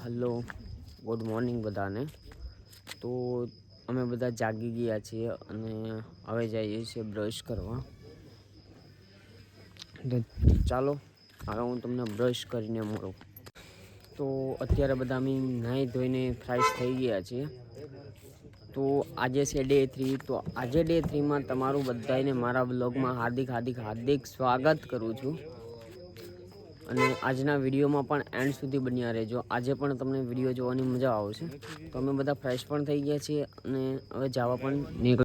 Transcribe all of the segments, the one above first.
Hello good morning બધાને। તો અમે બધા જાગી ગયા છીએ અને હવે જઈએ છીએ બ્રશ કરવા। તો ચાલો હવે હું તમને બ્રશ કરીને મળું। તો અત્યારે બધા અમે નાહી ધોઈને ફ્રેશ થઈ ગયા છીએ। તો આજે છે ડે 3। તો આજે ડે 3માં તમારું બધાને મારા બ્લોગમાં હાર્દિક સ્વાગત કરું છું। અને આજના વિડીયોમાં પણ એન્ડ સુધી બન્યા રહેજો। આજે પણ તમને વિડીયો જોવાની મજા આવશે। તો અમે બધા ફ્રેશ પણ થઈ ગયા છીએ અને હવે જવા પણ નીકળ।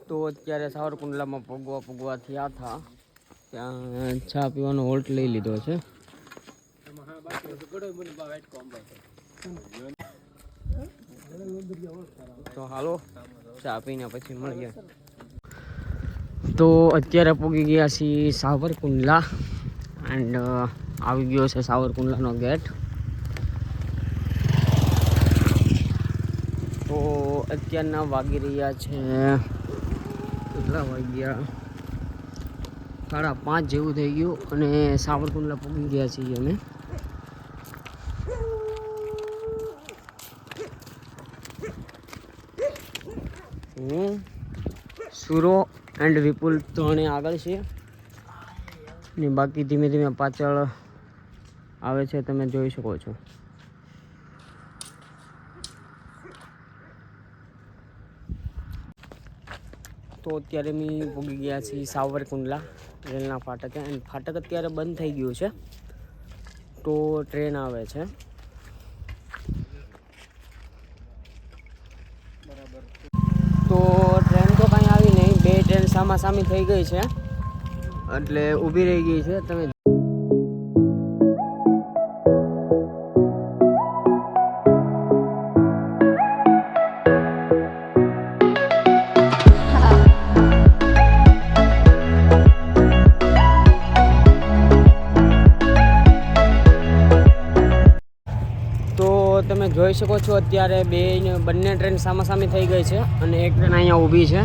તો અત્યારે સાવરકુંડલામાં પગવા થયા હતા, ત્યાં ચા પીવાનો હોલ્ટ લઈ લીધો છે। તો હાલો ચા પીને પછી મળીએ। તો અત્યારે પહોંચી ગયા છીએ સાવરકુંડલા એન્ડ આવી ગયો છે સાવરકુંડલાનો ગેટ। તો અત્યારના વાગી રહ્યા છે કેટલા વાગ્યા 5:30 જેવું થઈ ગયું અને સાવરકુંડલા પહોંચી ગયા છીએ અમે। હું સુરો એન્ડ વિપુલ ત્રણે આગળ છે ને બાકી ધીમે ધીમે પાછળ આવે છે, તમે જોઈ શકો છો। તો અત્યારે અમે પહોંચી ગયા છીએ સાવરકુંડલા રેલના ફાટકે એન્ડ ફાટક અત્યારે બંધ થઈ ગયું છે। તો ટ્રેન આવે છે। તો ટ્રેન તો કાંઈ આવી નહીં, 2 ટ્રેન સામાસામી થઈ ગઈ છે એટલે ઊભી રહી ગઈ છે। તમે જોઈ શકો છો અત્યારે બંને ટ્રેન સામાસામી થઈ ગઈ છે અને એક ટ્રેન અહીંયા ઊભી છે।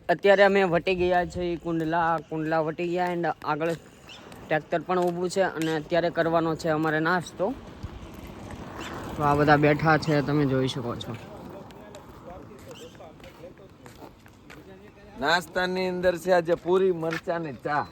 અત્યારે અમે વટી ગયા છે કુંડલા વટી ગયા એન્ડ આગળ ટ્રેક્ટર પણ ઊભું છે અને અત્યારે કરવાનો છે અમારે નાસ્તો। તો આ બધા બેઠા છે, તમે જોઈ શકો છો। નાસ્તાની અંદર છે આજે પૂરી મરચા ને ચા।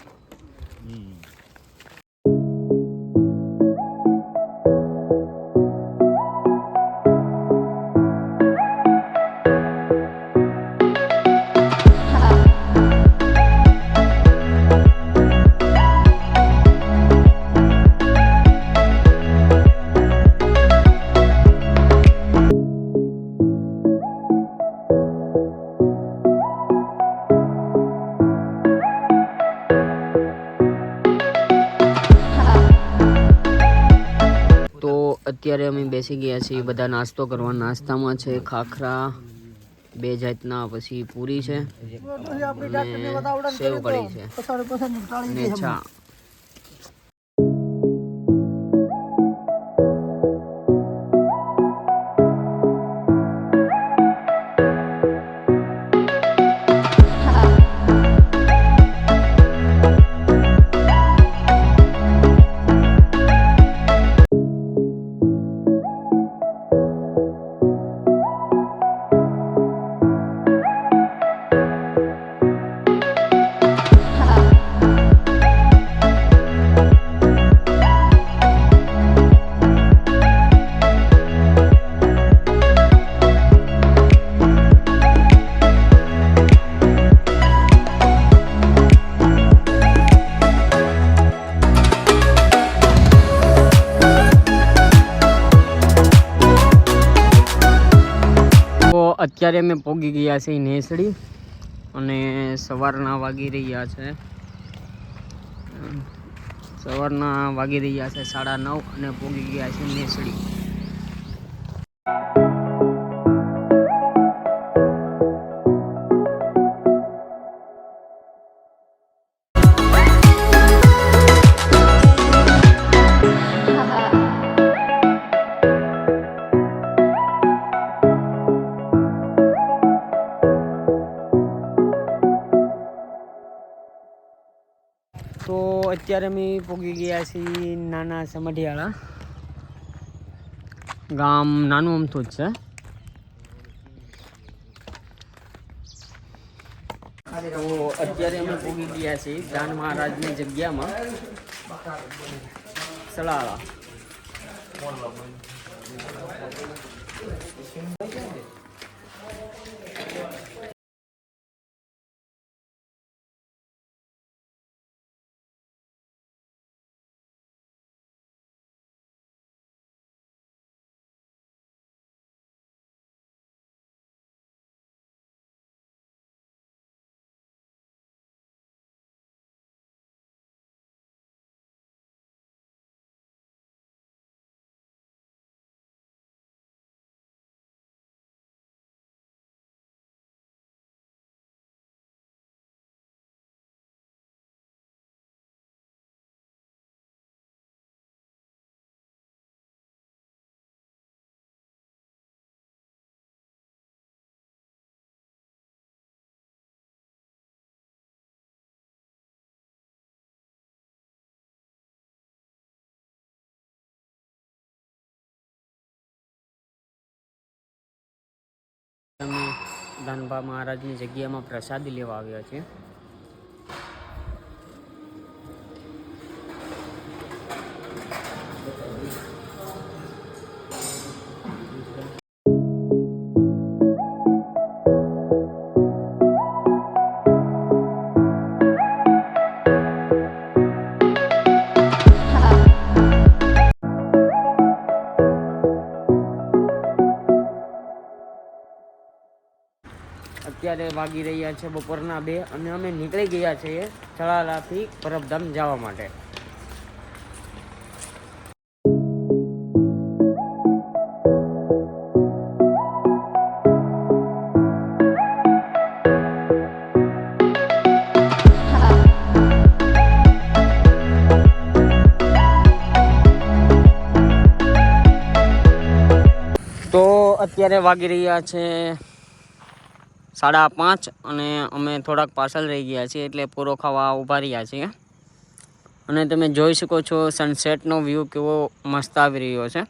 અત્યારે અમે બેસી ગયા છીએ બધા નાસ્તો કરવા। નાસ્તામાં છે ખાખરા 2 જાતના, પછી પૂરી છે અને સેવ કઢી છે અને ચા। અત્યારે અમે પહોંચી ગયા છીએ નેસડી અને સવારના વાગી રહ્યા છે 9:30 અને પહોંચી ગયા છે નેસડી। તો અત્યારે અમે પહોંચી ગયા છીએ નાના સમઢિયાળા ગામ. નાનું અમથું જ છે. તો અત્યારે અમે પહોંચી ગયા છીએ દાન મહારાજની જગ્યામાં સલાળા. અમે દાનબા મહારાજની જગ્યામાં પ્રસાદી લેવા આવ્યા છીએ. અત્યારે વાગી રહ્યા છે બપોરના 2 અને અમે નીકળી ગયા છીએ સલાલાથી પરબધામ જવા માટે. તો અત્યારે વાગી રહ્યા છે 5:30 અને અમે થોડાક પાછળ રહી ગયા છીએ એટલે પૂરો ખાવા ઊભા રહ્યા છીએ. અને તમે જોઈ શકો છો સનસેટનો વ્યૂ કેવો મસ્ત આવી રહ્યો છે.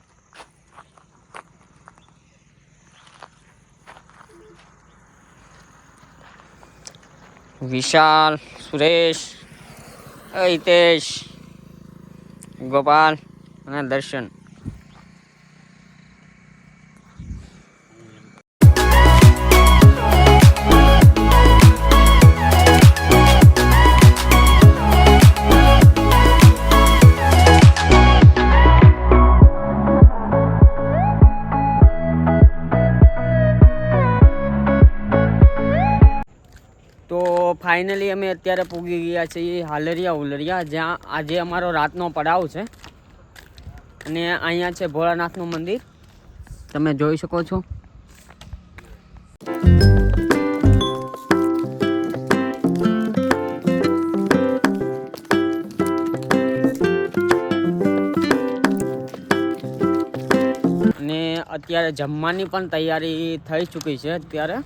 વિશાલ, સુરેશ, હિતેશ, ગોપાલ અને દર્શન. તો ફાઇનલી અમે અત્યારે પૂગી ગયા છીએ હાલરિયા ઉલરિયા, જ્યાં આજે અમારો રાતનો પડાવ છે. અને અહીંયા છે ભોળાનાથનું મંદિર, તમે જોઈ શકો છો. અને અત્યારે જમવાની પણ તૈયારી થઈ ચૂકી છે. અત્યારે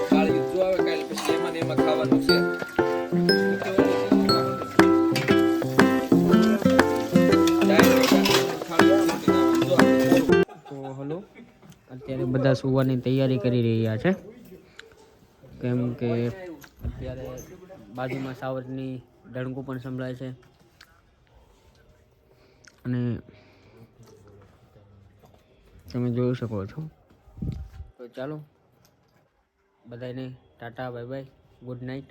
કાળી જો આવે કાલે પછી એમાં ને એમાં ખાવાનું છે. તો હલો, અત્યારે બધા સુવાની તૈયારી કરી રહ્યા છે, કેમ કે અત્યારે બાજુમાં સાવરની ડણકું પણ સંભળાય છે. અને તમે જોઈ શકો છો. તો ચાલો બધાને Tata, bye bye, good night.